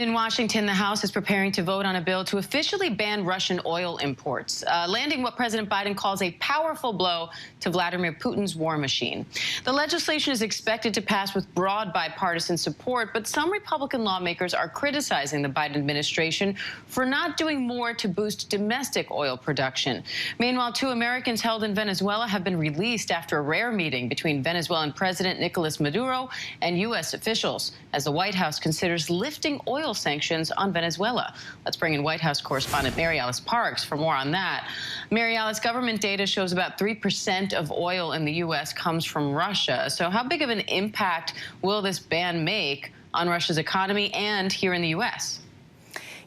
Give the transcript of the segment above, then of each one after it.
In Washington, the House is preparing to vote on a bill to officially ban Russian oil imports, landing what President Biden calls a powerful blow to Vladimir Putin's war machine. The legislation is expected to pass with broad bipartisan support, but some Republican lawmakers are criticizing the Biden administration for not doing more to boost domestic oil production. Meanwhile, 2 Americans held in Venezuela have been released after a rare meeting between Venezuelan President Nicolas Maduro and U.S. officials, as the White House considers lifting oil sanctions on Venezuela. Let's bring in White House correspondent Mary Alice Parks for more on that. Mary Alice, government data shows about 3% of oil in the U.S. comes from Russia. So how big of an impact will this ban make on Russia's economy and here in the U.S.?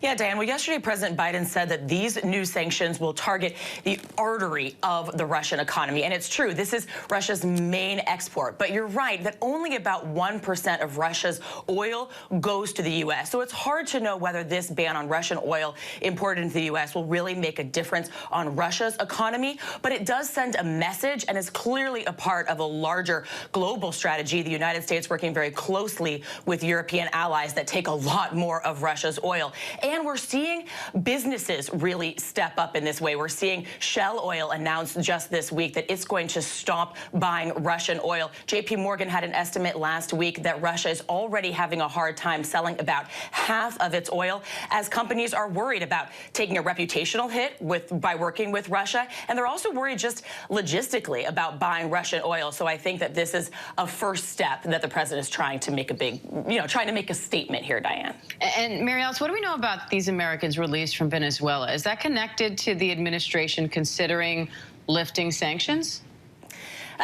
Yeah, Diane, well, yesterday President Biden said that these new sanctions will target the artery of the Russian economy. And it's true, this is Russia's main export. But you're right that only about 1% of Russia's oil goes to the U.S. So it's hard to know whether this ban on Russian oil imported into the U.S. will really make a difference on Russia's economy. But it does send a message and is clearly a part of a larger global strategy. The United States working very closely with European allies that take a lot more of Russia's oil. And we're seeing businesses really step up in this way. We're seeing Shell Oil announce just this week that it's going to stop buying Russian oil. J.P. Morgan had an estimate last week that Russia is already having a hard time selling about half of its oil, as companies are worried about taking a reputational hit by working with Russia. And they're also worried just logistically about buying Russian oil. So I think that this is a first step that the president is trying to make a big, trying to make a statement here, Diane. And Mary Alice, what do we know about these Americans released from Venezuela? Is that connected to the administration considering lifting sanctions?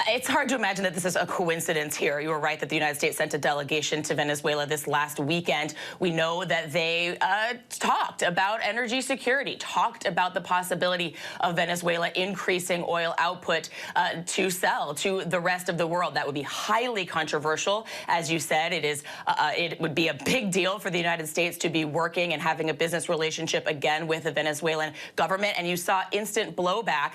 It's hard to imagine that this is a coincidence here. You were right that the United States sent a delegation to Venezuela this last weekend. We know that they talked about energy security, talked about the possibility of Venezuela increasing oil output to sell to the rest of the world. That would be highly controversial. As you said, it would be a big deal for the United States to be working and having a business relationship again with the Venezuelan government. And you saw instant blowback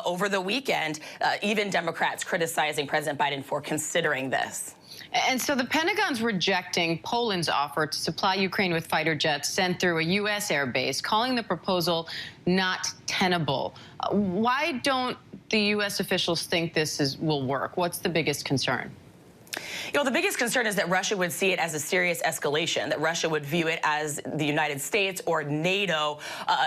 over the weekend, even Democrats criticizing President Biden for considering this. And so the Pentagon's rejecting Poland's offer to supply Ukraine with fighter jets sent through a U.S. airbase, calling the proposal not tenable. Why don't the U.S. officials think this will work? What's the biggest concern? The biggest concern is that Russia would see it as a serious escalation, that Russia would view it as the United States or NATO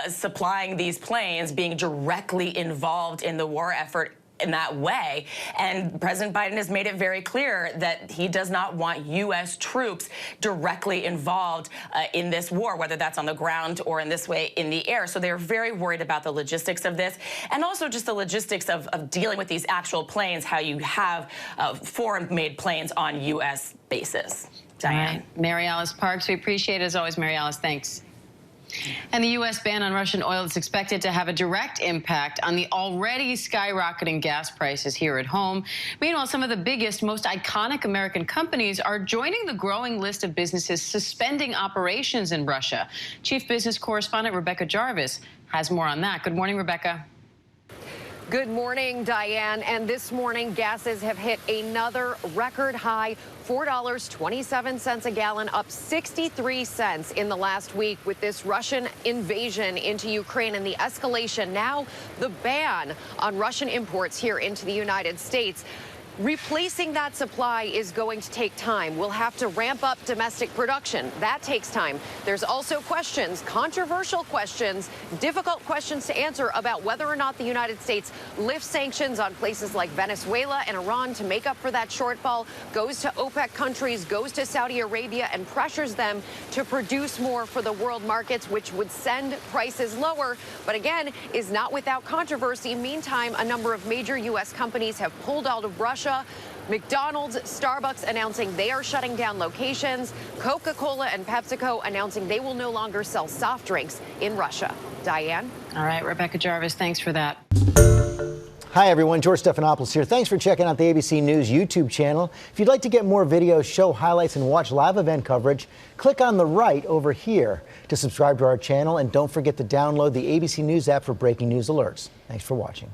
supplying these planes, being directly involved in the war effort in that way. And President Biden has made it very clear that he does not want U.S. troops directly involved in this war, whether that's on the ground or in this way in the air. So they're very worried about the logistics of this, and also just the logistics of dealing with these actual planes, how you have foreign-made planes on U.S. bases. Diane. Right. Mary Alice Parks, we appreciate it as always. Mary Alice, thanks. And the U.S. ban on Russian oil is expected to have a direct impact on the already skyrocketing gas prices here at home. Meanwhile, some of the biggest, most iconic American companies are joining the growing list of businesses suspending operations in Russia. Chief Business Correspondent Rebecca Jarvis has more on that. Good morning, Rebecca. Good morning, Diane. And this morning, gases have hit another record high, $4.27 a gallon, up 63 cents in the last week with this Russian invasion into Ukraine and the escalation. Now, the ban on Russian imports here into the United States. Replacing that supply is going to take time. We'll have to ramp up domestic production. That takes time. There's also questions, controversial questions, difficult questions to answer about whether or not the United States lifts sanctions on places like Venezuela and Iran to make up for that shortfall, goes to OPEC countries, goes to Saudi Arabia and pressures them to produce more for the world markets, which would send prices lower, but again, is not without controversy. Meantime, a number of major U.S. companies have pulled out of Russia. McDonald's, Starbucks announcing they are shutting down locations. Coca-Cola and PepsiCo announcing they will no longer sell soft drinks in Russia. Diane? All right, Rebecca Jarvis, thanks for that. Hi, everyone. George Stephanopoulos here. Thanks for checking out the ABC News YouTube channel. If you'd like to get more videos, show highlights, and watch live event coverage, click on the right over here to subscribe to our channel. And don't forget to download the ABC News app for breaking news alerts. Thanks for watching.